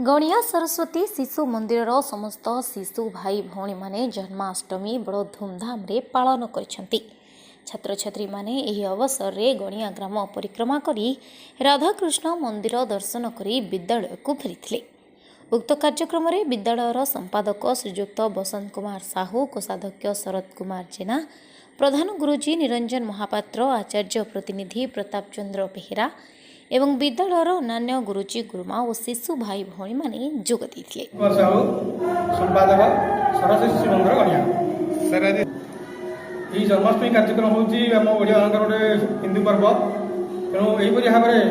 गणिया सरस्वती शिशु मंदिर समस्त शिशु भाई भौणी माने जन्माष्टमी बड़ धूमधाम रे पालन करिसेंती। छात्र छात्री माने एही अवसर रे गणिया ग्राम परिक्रमा करी राधाकृष्ण मंदिर दर्शन करी विद्यालय को फेरिथिले। उक्त कार्यक्रम रे विद्यालयर संपादक श्रीयुक्त बसंत कुमार साहू, कोषाध्यक्ष शरद कुमार जेना, प्रधान गुरुजी निरंजन महापात्र, आचार्य प्रतिनिधि प्रताप चंद्र बेहेरा एवं विद्यालयर अन्य गुरुजी गुरुमा और शिशु भाई भौणी माने जोग देथिले। संपादक सरस्वती शिशु मंदिर गणिया यही जन्माष्टमी कार्यक्रम होची आम ओडिया मानकर गोटे हिंदू पर्व। तेणु यहीपरि भाव में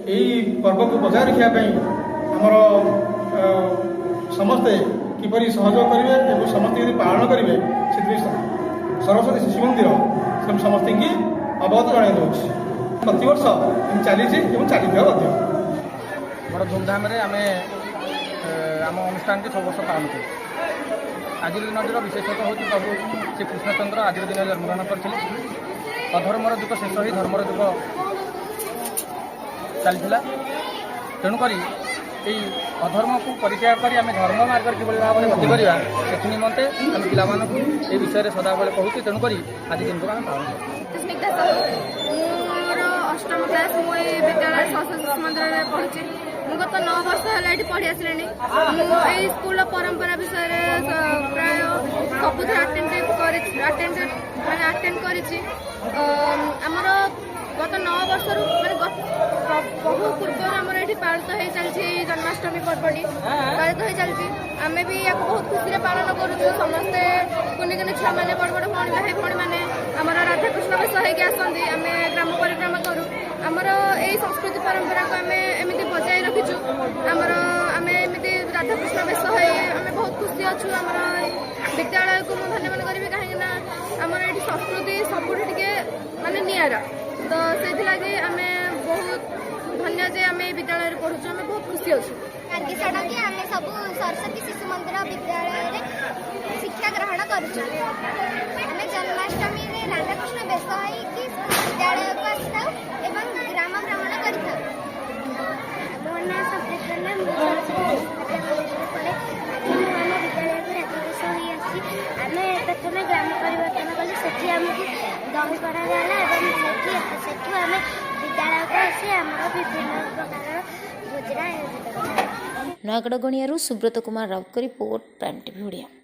यही पर्व को बजाय रखा आमर समस्ते किपरि सहयोग करेंगे और समस्ते यदि पालन करेंगे से सरस्वती शिशु मंदिर से समस्त की अवगत जन दूसरी प्रतिवर्ष चली चलता बड़ धूमधाम आम अनुष्ठान की सब वर्ष पालन कर। आज दिन विशेषतः हूँ प्रभु श्री कृष्णचंद्र आज दिन जन्मग्रहण करते। अधर्मर जुग शेष हो धर्मर जुग चलता। तेणुक अधर्म को परित्याग कर आम धर्म मार्ग कि भाव में गति करवा से निमंते आम पिला ये विषय में सदाबले कहूँ। तेणुक आज दिन को आम पालन अष्टम क्लास मुझे विद्यालय सरस्वती शिशु मंदिर में पढ़ी। मुझे गत 9 वर्ष है पढ़ी आसली। मुझे स्कूल परंपरा विषय प्राय सबुथ अटेंड करमर गत 9 वर्ष बहु पूर्व आम ये पालित हो चलती जन्माष्टमी पर्वटी पालित हो चलती। आम भी या बहुत खुशी से पालन करूँ। समस्ते कुनि कुनि छुआ मैंने बड़ बड़ भाई भाई भौणी मैंने आम राधाकृष्ण बेश होगी आसती। आम ग्राम परिक्रमा करूँ। आमर यही संस्कृति परंपरा को आम एमती बजाय रखीचु। आमर आम एमती राधाकृष्ण बेश हो बहुत खुशी अच्छु। आम विद्यालय को मुझे धन्यवाद करी कहीं आमर ये संस्कृति सबुठ टे मानने निरा। तो से आम बहुत धन्य जे आम विद्यालय पढ़ुचु। आम बहुत खुशी अच्छु। आम सब सरस्वती शिशु मंदिर विद्यालय शिक्षा ग्रहण करुचु। आम जन्माष्टमी राधाकृष्ण बेश होगी विद्यालय को आसता एवं ग्राम भ्रमण करता। मो ना सप्रेषण आम प्रथम ग्राम परिवर्तन कलु से आमको दही पड़ा सेठू आम विद्यालय को आसी आम विभिन्न प्रकार भोजन आयोजित। Nayagarh Ganiya Subrat Kumar Raut report prime TV Odia.